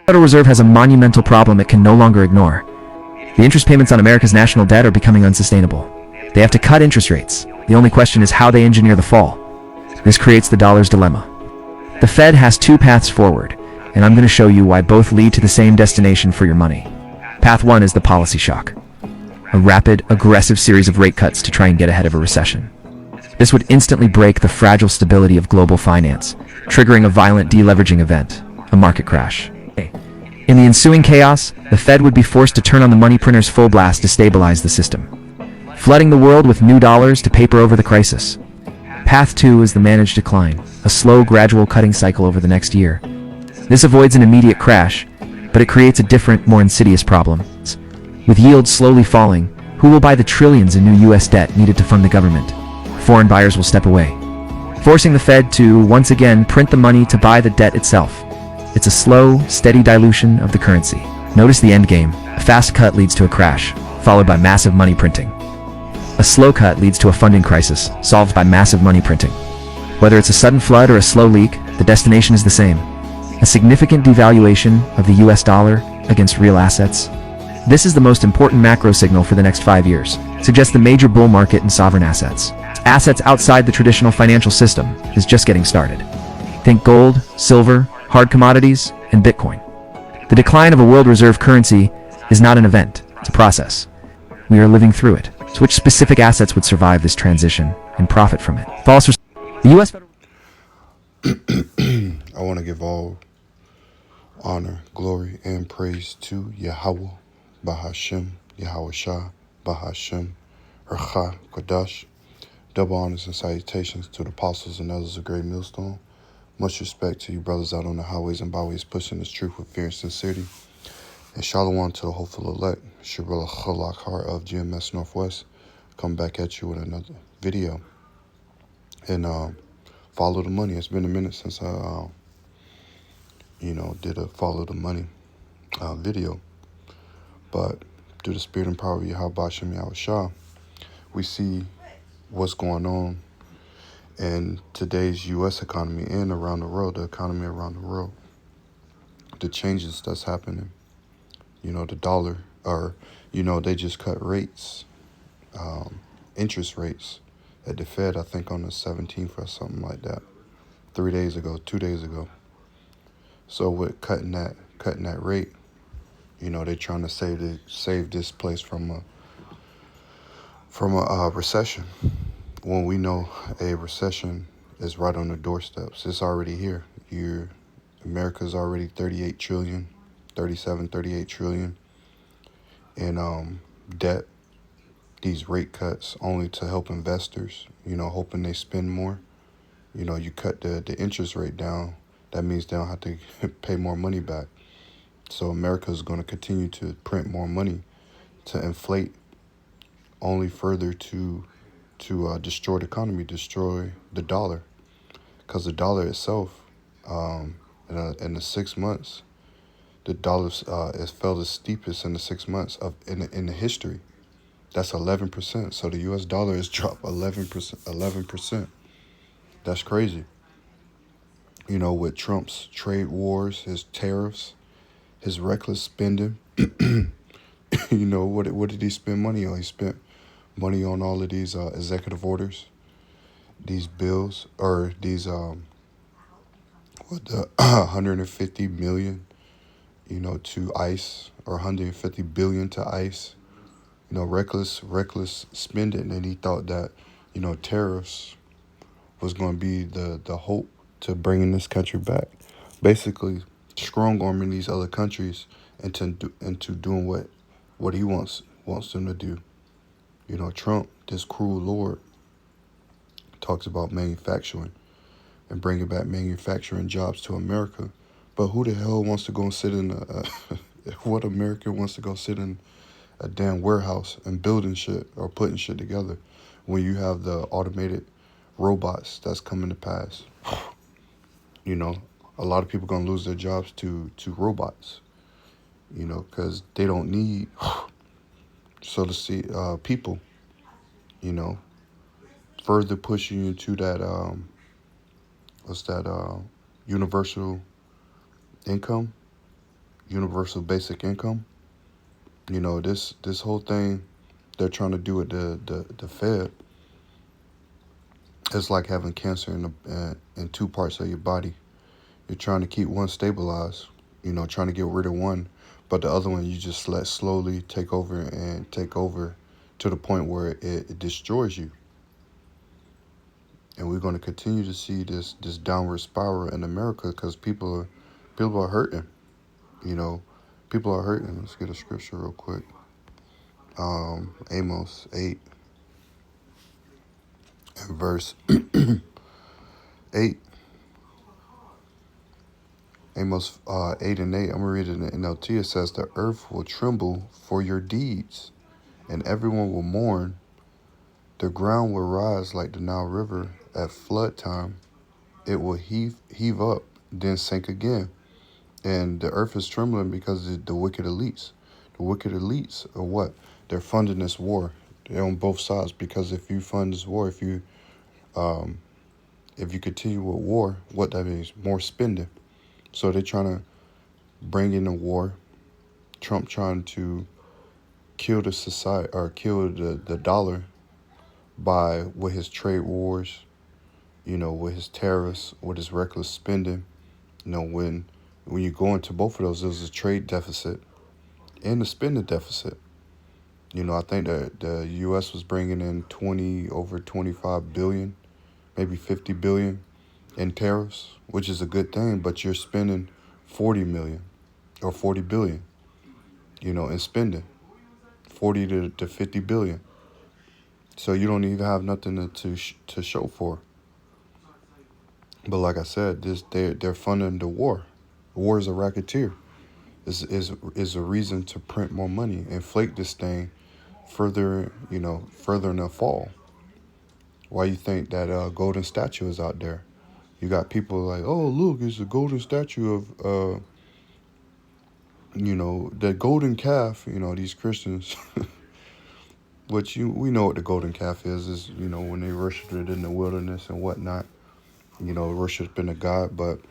Federal Reserve has a monumental problem it can no longer ignore. The interest payments on America's national debt are becoming unsustainable. They have to cut interest rates. The only question is how they engineer the fall. This creates the dollar's dilemma. The Fed has two paths forward, and I'm going to show you why both lead to the same destination for your money. Path one is the policy shock. A rapid, aggressive series of rate cuts to try and get ahead of a recession. This would instantly break the fragile stability of global finance, triggering a violent deleveraging event, a market crash. In the ensuing chaos, the Fed would be forced to turn on the money printers full blast to stabilize the system, flooding the world with new dollars to paper over the crisis. Path 2 is the managed decline, a slow, gradual cutting cycle over the next year. This avoids an immediate crash, but it creates a different, more insidious problem. With yields slowly falling, who will buy the trillions in new US debt needed to fund the government? Foreign buyers will step away, forcing the Fed to, once again, print the money to buy the debt itself. It's a slow, steady dilution of the currency. Notice the end game. A fast cut leads to a crash, followed by massive money printing. A slow cut leads to a funding crisis, solved by massive money printing. Whether it's a sudden flood or a slow leak, the destination is the same. A significant devaluation of the US dollar against real assets. This is the most important macro signal for the next 5 years. Suggests the major bull market in sovereign assets. Assets outside the traditional financial system is just getting started. Think gold, silver, hard commodities, and Bitcoin. The decline of a world reserve currency is not an event, it's a process. We are living through it. So which specific assets would survive this transition and profit from it? The U.S. Federal... I want to give all honor, glory, and praise to Yahweh, Bahashem, Yahweh Shah, Bahashem, Urcha, Kodash. Double honors and salutations to the apostles and others of Great Millstone. Much respect to you brothers out on the highways and byways pushing this truth with fear and sincerity. And shalom to the hopeful elect, Shabbat Chalak Har of GMS Northwest. Come back at you with another video. And follow the money. It's been a minute since I, did a follow the money video. But through the spirit and power of Yahweh Shem Yahweh Shah, we see what's going on in today's U.S. economy and around the world, the economy around the world, the changes that's happening. The dollar, they just cut rates, interest rates at the Fed, I think on the 17th or something like that, 2 days ago. So with cutting that rate, they're trying to save this place from a recession. When we know a recession is right on the doorsteps. It's already here. America's already 38 trillion, 38 trillion in debt. These rate cuts only to help investors, hoping they spend more. You cut the interest rate down, that means they don't have to pay more money back. So America is going to continue to print more money to inflate only further to destroy the economy, destroy the dollar. Because the dollar itself, in the 6 months, the dollar has fell the steepest in the 6 months in the history. That's 11%. So the U.S. dollar has dropped 11%. 11%. That's crazy. With Trump's trade wars, his tariffs, his reckless spending. What did he spend money on? He spent money on all of these executive orders, these bills, or these the 150 million, to ICE, or 150 billion to ICE. Reckless spending, and he thought that tariffs was going to be the hope to bringing this country back. Basically, strong arming these other countries into doing what he wants them to do. Trump, this cruel lord, talks about manufacturing and bringing back manufacturing jobs to America. But who the hell wants to go and sit in what American wants to go sit in a damn warehouse and building shit or putting shit together when you have the automated robots that's coming to pass? A lot of people going to lose their jobs to robots, because they don't need, so to see, people, further pushing you into that, universal income, universal basic income. This whole thing they're trying to do with the Fed is like having cancer in two parts of your body. You're trying to keep one stabilized, trying to get rid of one, but the other one you just let slowly take over to the point where it destroys you. And we're going to continue to see this downward spiral in America because people are hurting. You know, people are hurting. Let's get a scripture real quick. Amos 8 and verse 8. Amos 8 and 8. I'm gonna read it in the NLT. It says, "The earth will tremble for your deeds, and everyone will mourn. The ground will rise like the Nile River at flood time. It will heave up, then sink again." And the earth is trembling because of the wicked elites. The wicked elites are what? They're funding this war. They're on both sides because if you fund this war, um, if you continue with war, what that means? More spending. So they're trying to bring in a war. Trump trying to kill the society or kill the dollar with his trade wars, with his tariffs, with his reckless spending. When you go into both of those, there's a trade deficit and a spending deficit. I think that the U.S. was bringing in over 25 billion, maybe 50 billion in tariffs, which is a good thing, but you're spending 40 million or 40 billion, in spending 40 to 50 billion. So you don't even have nothing to show for. But like I said, they're funding the war. The war is a racketeer. Is a reason to print more money, inflate this thing further in the fall. Why you think that golden statue is out there? You got people like, oh look, it's a golden statue of the golden calf. These Christians, which we know what the golden calf is when they worshiped it in the wilderness and whatnot. Worshiping a god, but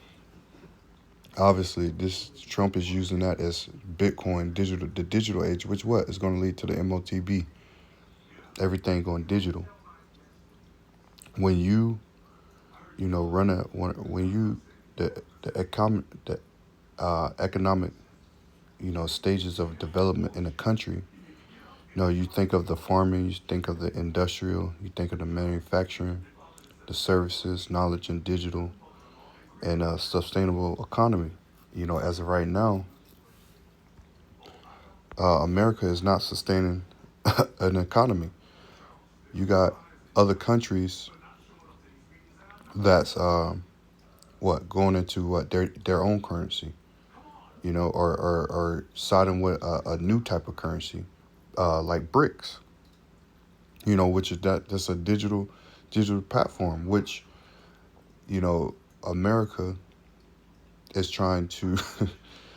obviously this Trump is using that as Bitcoin, the digital age, which is going to lead to the MOTB. Everything going digital. When you the economic stages of development in a country, you think of the farming, you think of the industrial, you think of the manufacturing, the services, knowledge and digital, and a sustainable economy. As of right now, America is not sustaining an economy. You got other countries that's going into their own currency, or siding with a new type of currency, like BRICS, which is that's a digital platform, which America is trying to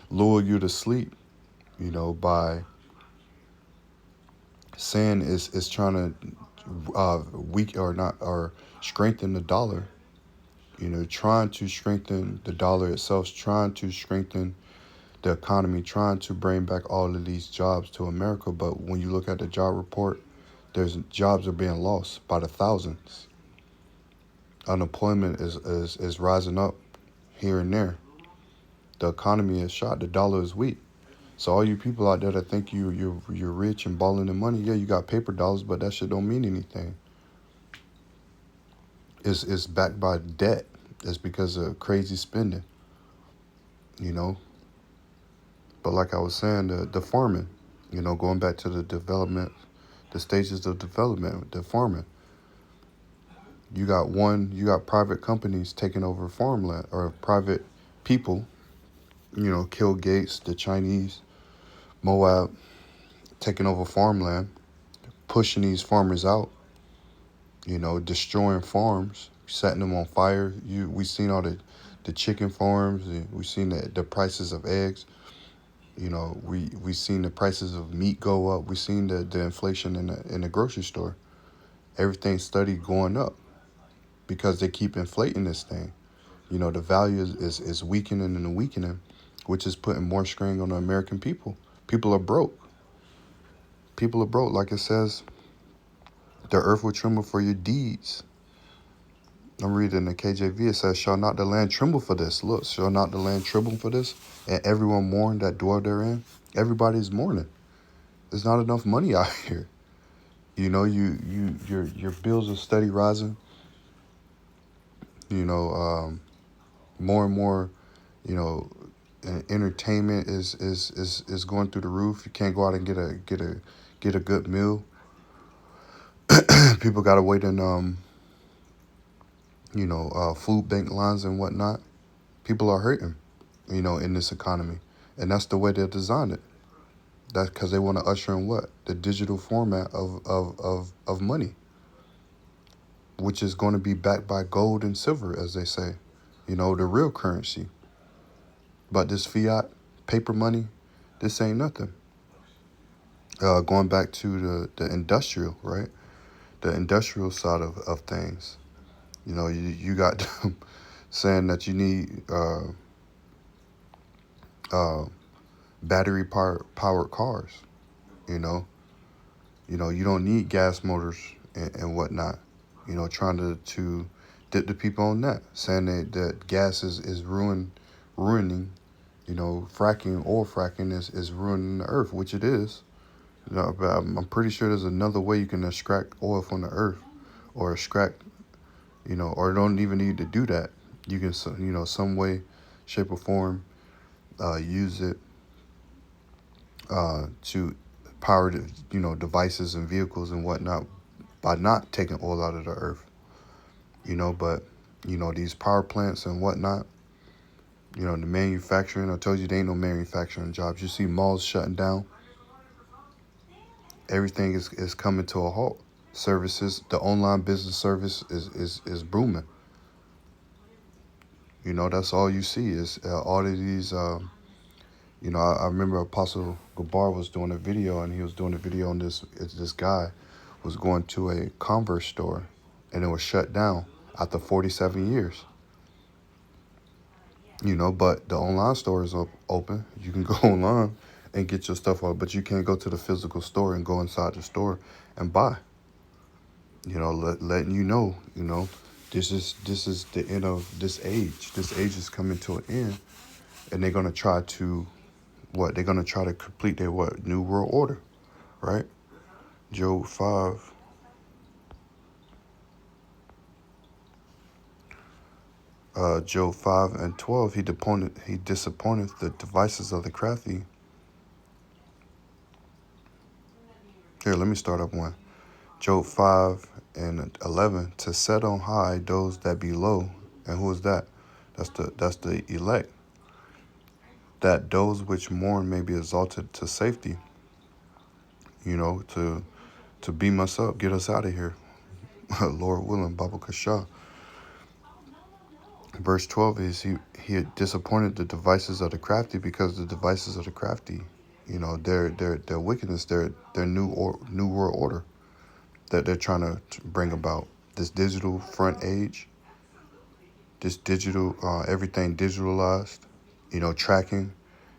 lure you to sleep, by saying is trying to weak or not or strengthen the dollar. Trying to strengthen the dollar itself, trying to strengthen the economy, trying to bring back all of these jobs to America. But when you look at the job report, there's jobs are being lost by the thousands. Unemployment is rising up here and there. The economy is shot. The dollar is weak. So all you people out there that think you're rich and balling in money, yeah, you got paper dollars, but that shit don't mean anything. It's backed by debt. It's because of crazy spending. But like I was saying, the farming, going back to the development, the stages of development, the farming. You got private companies taking over farmland, or private people, Bill Gates, the Chinese, Moab, taking over farmland, pushing these farmers out, destroying farms, setting them on fire. We seen all the chicken farms, and we seen the prices of eggs. We seen the prices of meat go up. We seen the inflation in the grocery store. Everything studied going up because they keep inflating this thing. The value is weakening and weakening, which is putting more strain on the American people. People are broke. People are broke. Like it says, the earth will tremble for your deeds. I'm reading the KJV. It says, shall not the land tremble for this? Look, shall not the land tremble for this? And everyone mourn that dwell therein? Everybody's mourning. There's not enough money out here. You know, your bills are steady rising. You know, more and more, you know, entertainment is going through the roof. You can't go out and get a good meal. People gotta wait in food bank lines and whatnot. People are hurting, you know, in this economy, and that's the way they designed it. That's because they want to usher in what? The digital format of money, which is going to be backed by gold and silver, as they say, you know, the real currency. But this fiat paper money, this ain't nothing. Going back to the industrial, right? The industrial side of things. You know, you got them saying that you need battery powered cars. You know, you don't need gas motors and whatnot. You know, trying to dip the people on that, saying that gas is ruining. You know, oil fracking is ruining the earth, which it is. You know, but I'm pretty sure there's another way you can extract oil from the earth, or extract, you know, or don't even need to do that. You can, you know, some way, shape or form, use it to power, you know, devices and vehicles and whatnot by not taking oil out of the earth. You know, but, you know, these power plants and whatnot, you know, the manufacturing, I told you there ain't no manufacturing jobs. You see malls shutting down. Everything is coming to a halt. Services, the online business service is booming. You know, that's all you see is all of these. You know, I remember Apostle Gabar was doing a video, and he was doing a video on this guy was going to a Converse store, and it was shut down after 47 years. You know, but the online store is open. You can go online and get your stuff out, but you can't go to the physical store and go inside the store and buy. You know, letting you know, this is the end of this age. This age is coming to an end, and they're gonna try to what? They're gonna try to complete their what? New world order, right? Job 5. Job 5:12. He disappointed the devices of the crafty. Here, let me start up one. Job 5:11. To set on high those that be low, and who is that? That's the elect. That those which mourn may be exalted to safety. You know, to beam us up, get us out of here. Lord willing, Baba Kasha. Verse 12 is he had disappointed the devices of the crafty, because the devices of the crafty, you know, their wickedness, their new world order that they're trying to bring about. This digital front age, this digital, everything digitalized, you know, tracking,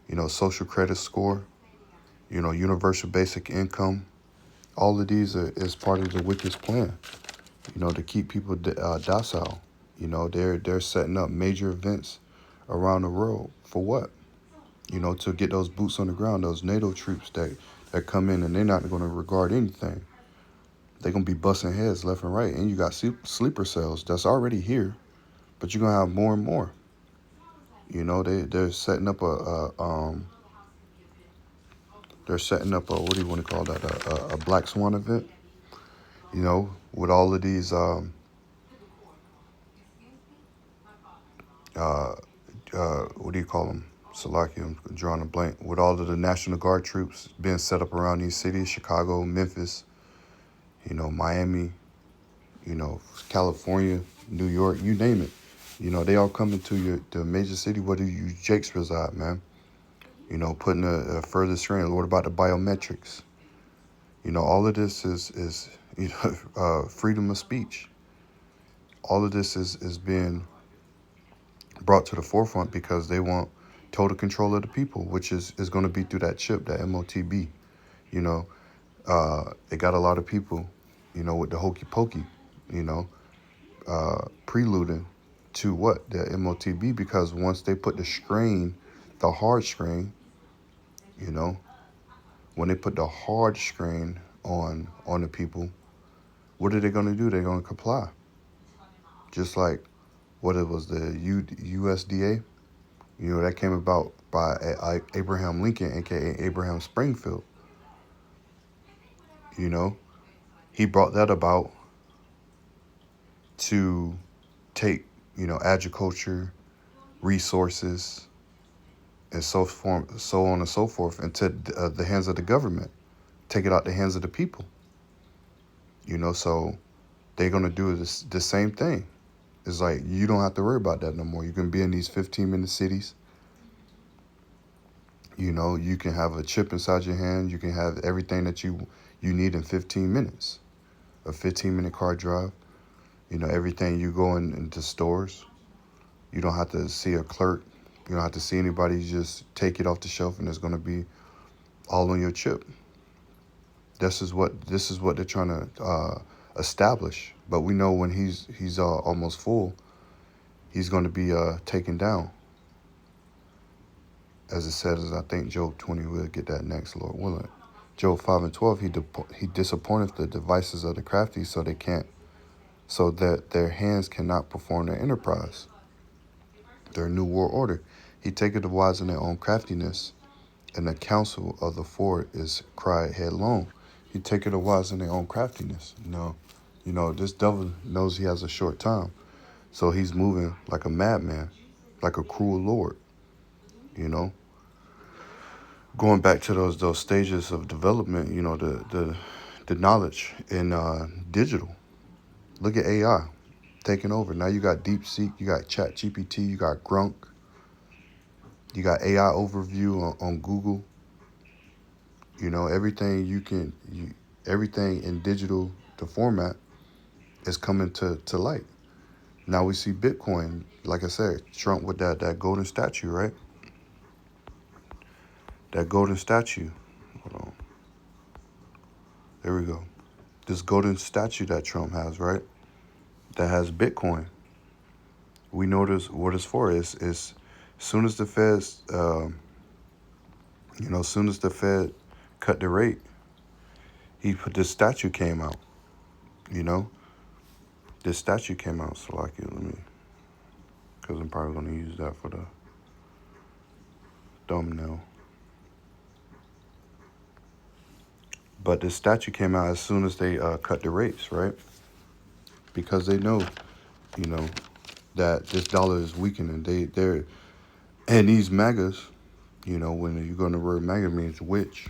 you know, social credit score, you know, universal basic income. All of these is part of the wicked's plan, you know, to keep people docile. You know, they're setting up major events around the world for what? You know, to get those boots on the ground, those NATO troops that come in, and they're not going to regard anything. They're going to be busting heads left and right. And you got sleeper cells that's already here, but you're going to have more and more. You know, they're setting up they're setting up what do you want to call that? A Black Swan event, you know, with all of these what do you call them? Salaki, I'm drawing a blank. With all of the National Guard troops being set up around these cities, Chicago, Memphis, you know, Miami, you know, California, New York, you name it. You know, they all come into the major city where you Jakes reside, man. You know, putting a further strain. What about the biometrics? You know, all of this is you know, freedom of speech. All of this is being brought to the forefront because they want total control of the people, which is going to be through that chip, that MOTB. You know, it got a lot of people, with the hokey pokey, you know, preluding to what? The MOTB, because once they put the strain, the hard strain, you know, when they put the hard strain on the people, what are they going to do? They're going to comply. Just like what it was, the USDA, that came about by Abraham Lincoln, aka Abraham Springfield. He brought that about to take, agriculture, resources, and so on and so forth into the hands of the government, take it out the hands of the people. So they're gonna do the same thing. It's like you don't have to worry about that no more. You can be in these 15-minute cities. You can have a chip inside your hand. You can have everything that you need in 15 minutes. A 15-minute car drive. Everything you go into stores. You don't have to see a clerk. You don't have to see anybody. You just take it off the shelf, and it's going to be all on your chip. This is what they're trying to establish. But we know when he's almost full, he's going to be taken down. As it says, I think Job 20, we'll get that next, Lord willing. Job 5:12, he disappointeth the devices of the crafty, so that their hands cannot perform their enterprise. Their new world order. He taketh the wise in their own craftiness, and the counsel of the forward is cried headlong. He taketh the wise in their own craftiness. This devil knows he has a short time, so he's moving like a madman, like a cruel lord. Going back to those stages of development, the knowledge in digital. Look at AI taking over. Now you got DeepSeek, you got ChatGPT, you got Grunk, you got AI overview on Google. Everything in digital to format is coming to light. Now we see Bitcoin, like I said, Trump with that golden statue, right? That golden statue. Hold on. There we go. This golden statue that Trump has, right? That has Bitcoin. We notice what it's for. Is soon as the Feds, soon as the Fed cut the rate, this statue came out. This statue came out. So because I'm probably going to use that for the thumbnail. But this statue came out as soon as they cut the rates, right? Because they know, that this dollar is weakening. And these MAGAs, when you're going to word MAGA means witch.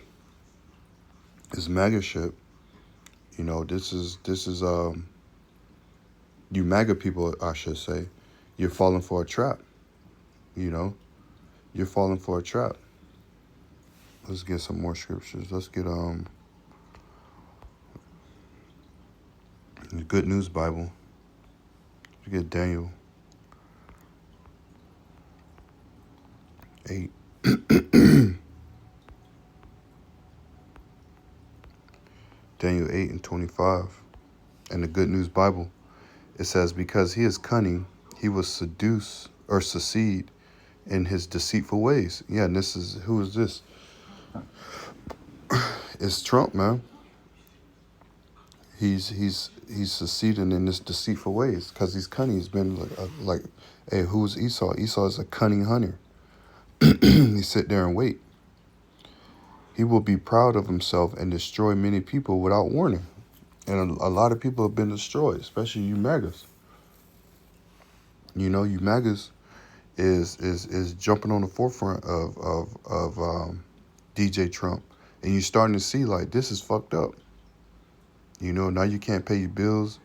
This MAGA ship, this is you MAGA people, I should say, you're falling for a trap. You're falling for a trap. Let's get some more scriptures. Let's get the Good News Bible. Let's get Daniel 8. Daniel 8:25. And the Good News Bible. It says, because he is cunning, he will seduce or succeed in his deceitful ways. Yeah, and who is this? It's Trump, man. He's succeeding in his deceitful ways because he's cunning. He's been like, hey, who's Esau? Esau is a cunning hunter. He sit there and wait. He will be proud of himself and destroy many people without warning. And a lot of people have been destroyed, especially you MAGAs. You MAGAs is jumping on the forefront of DJ Trump, and you're starting to see like this is fucked up. Now you can't pay your bills.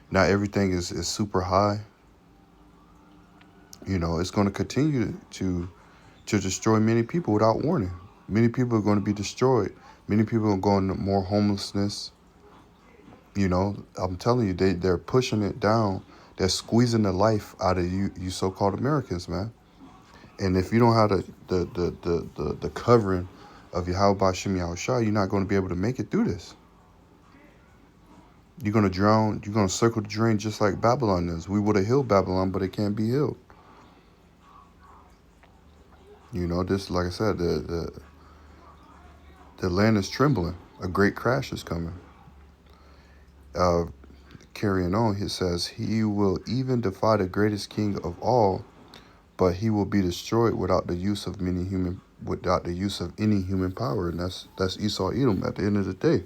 Now everything is super high. It's going to continue to destroy many people without warning. Many people are going to be destroyed. Many people are going to more homelessness. I'm telling you, they're pushing it down. They're squeezing the life out of you so-called Americans, man. And if you don't have the covering of Yahweh Bashim Yahushua, you're not going to be able to make it through this. You're going to drown. You're going to circle the drain just like Babylon is. We would have healed Babylon, but it can't be healed. This, like I said, the land is trembling. A great crash is coming. Carrying on, it says, he will even defy the greatest king of all, but he will be destroyed without the use of any human power. And that's Esau Edom at the end of the day.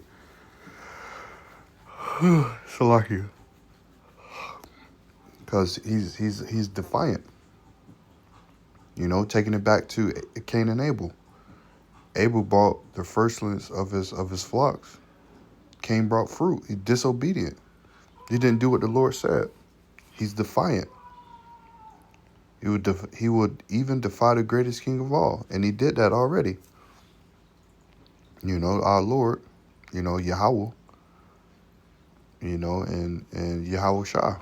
Salakia. Because he's defiant. Taking it back to Cain and Abel. Abel brought the firstlings of his flocks. Cain brought fruit. He's disobedient. He didn't do what the Lord said. He's defiant. He would even defy the greatest king of all. And he did that already. Our Lord, Yahweh, and Yahweh Shah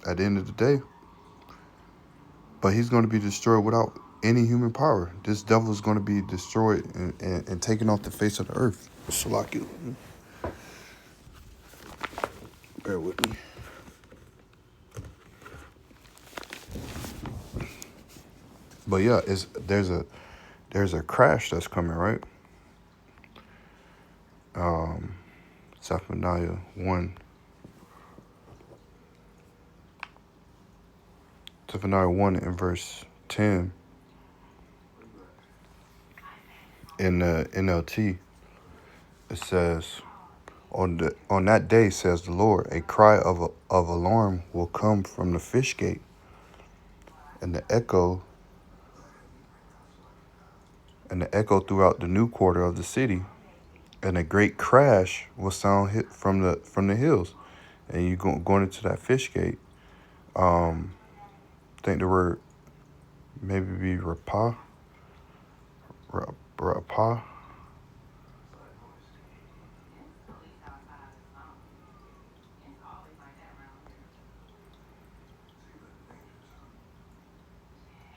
at the end of the day. But he's going to be destroyed without any human power. This devil is going to be destroyed and taken off the face of the earth. Salakia. Bear with me. But yeah, there's a crash that's coming, right? Zephaniah 1. Zephaniah 1 in verse 10 in the NLT, it says, on that day, says the Lord, a cry of alarm will come from the fish gate, and the echo throughout the new quarter of the city, and a great crash will sound hit from the hills. And you going into that fish gate. I think the word maybe be rapah. Rapah.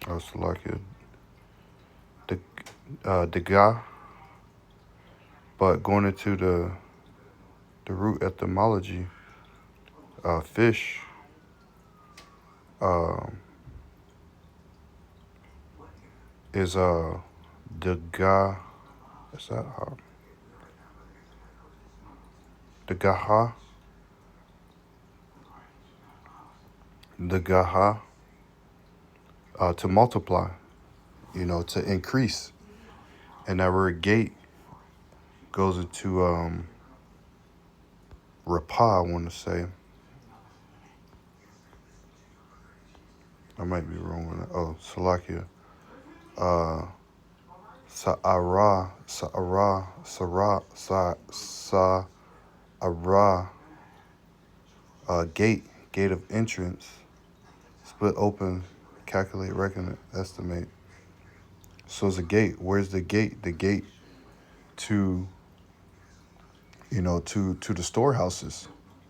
I was like the guy, but going into the root etymology, fish, is the guy. Is that the gaha? The gaha, to multiply, to increase. And that word gate goes into rapah, I want to say. I might be wrong on that. Oh, Salakia. Sa'ara, gate of entrance, split open, calculate, reckon, estimate. So it's a gate. Where's the gate? The gate to, to the storehouses,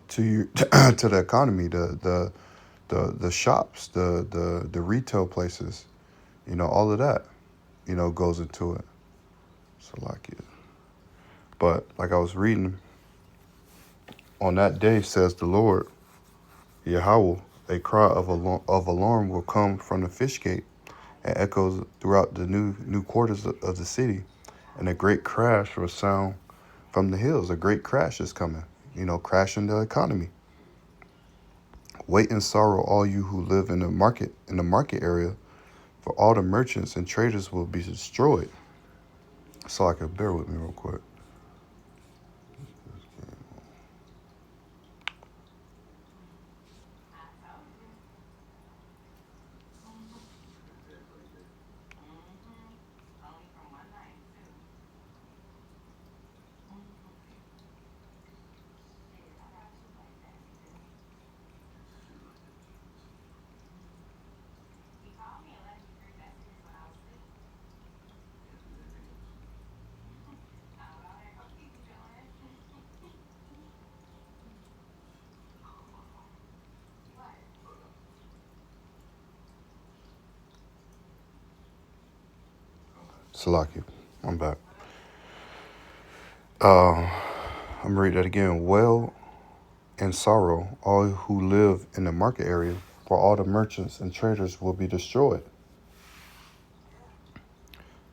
to to the economy, the shops, the retail places, all of that, goes into it. So like it. But like I was reading, on that day, says the Lord, Yahweh, a cry of alarm will come from the fish gate and echoes throughout the new quarters of the city, and a great crash will sound from the hills. A great crash is coming, crashing the economy. Wait in sorrow, all you who live in the market area, for all the merchants and traders will be destroyed. So I could bear with me real quick. Salaki. I'm back. I'm gonna read that again. Well and sorrow, all who live in the market area, for all the merchants and traders will be destroyed.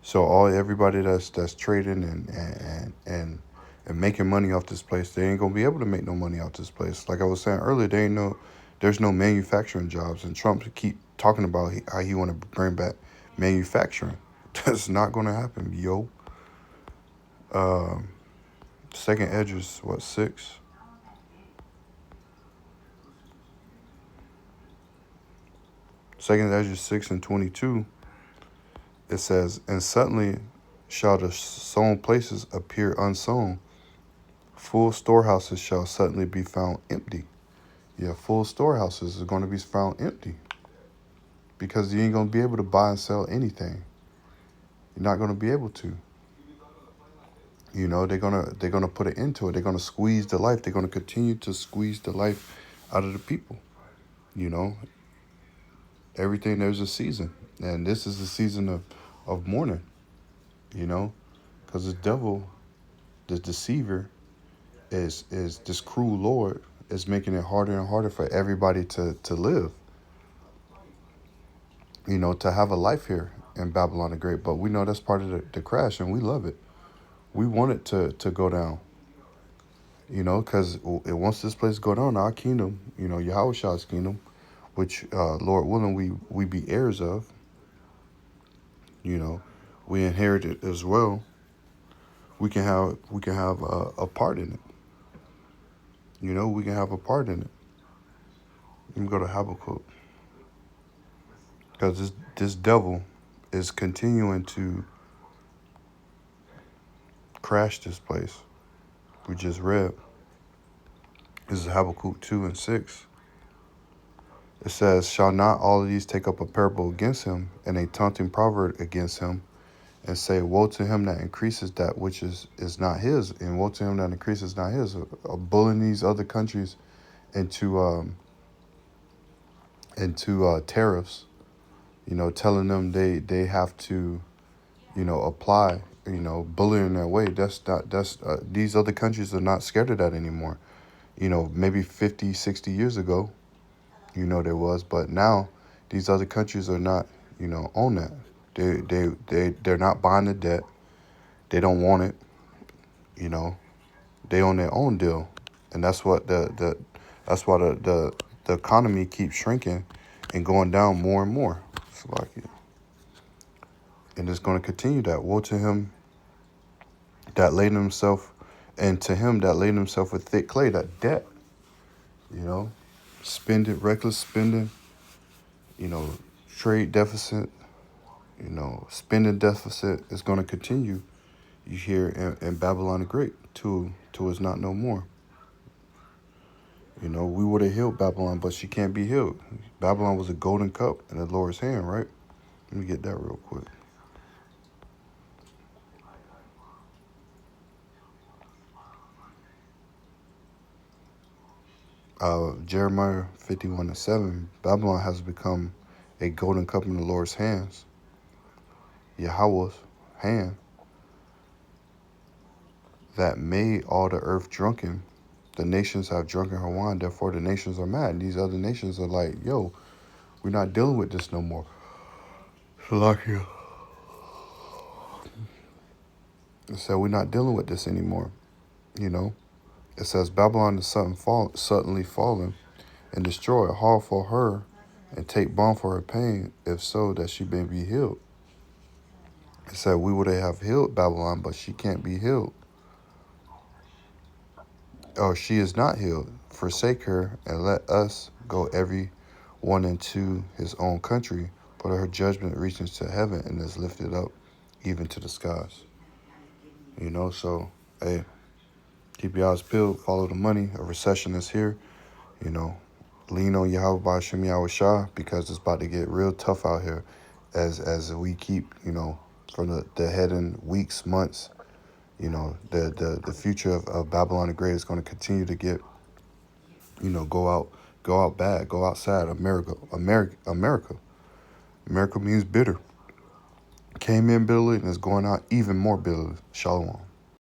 So everybody that's trading and making money off this place, they ain't gonna be able to make no money off this place. Like I was saying earlier, there's no manufacturing jobs, and Trump keep talking about how he want to bring back manufacturing. That's not gonna happen, yo. Second Edges, what, 6? Second Edges 6:22. It says, and suddenly shall the sown places appear unsown. Full storehouses shall suddenly be found empty. Yeah, full storehouses are going to be found empty because you ain't going to be able to buy and sell anything. You're not going to be able to. You know, they're gonna put an end to it. They're gonna squeeze the life. They're gonna continue to squeeze the life out of the people. You know, everything, there's a season, and this is the season of mourning. You know, because the devil, the deceiver, is this cruel Lord is making it harder and harder for everybody to live. You know, to have a life here in Babylon the Great. But we know that's part of the crash, and we love it. We want it to go down. You know, because once this place go down, our kingdom, you know, Yahushua's kingdom, which Lord willing we be heirs of. You know, we inherit it as well. We can have a part in it. You know, we can have a part in it. Let me go to Habakkuk, because this devil is continuing to crash this place. We just read. This is Habakkuk 2:6. It says, shall not all of these take up a parable against him, and a taunting proverb against him, and say, woe to him that increases that which is not his, and woe to him that increases not his, bullying these other countries into tariffs, you know, telling them they have to, you know, apply, you know, bullying their way. These other countries are not scared of that anymore. You know, maybe 50, 60 years ago, you know, there was, but now these other countries are not, you know, on that. They're not buying the debt. They don't want it. You know, they own their own deal, and that's what that's why the economy keeps shrinking and going down more and more. It's like, and it's going to continue that. Woe to him that laden himself, and to him that laden himself with thick clay, that debt. You know, reckless spending. You know, trade deficit. You know, spending deficit is going to continue. You hear in Babylon the Great till it's not no more. You know, we would have healed Babylon, but she can't be healed. Babylon was a golden cup in the Lord's hand, right? Let me get that real quick. Jeremiah 51:7. Babylon has become a golden cup in the Lord's hands. Yahweh's hand that made all the earth drunken. The nations have drunken her wine, therefore the nations are mad. These other nations are like, yo, we're not dealing with this no more. Salakia. So we're not dealing with this anymore. You know, it says Babylon is suddenly fallen and destroy a hall for her and take balm for her pain, if so that she may be healed. It said we would have healed Babylon, but she can't be healed. Or she is not healed. Forsake her and let us go every one into his own country, but her judgment reaches to heaven and is lifted up even to the skies. You know, so hey, keep your eyes peeled, follow the money. A recession is here. You know, lean on Yahweh B'Shem Yahweh Shah, because it's about to get real tough out here as we keep, you know, from the heading weeks, months. You know, the future of Babylon the Great is going to continue to get, you know, go out bad, go outside. America means bitter. came in bitterly and is going out even more bitterly. Shalom.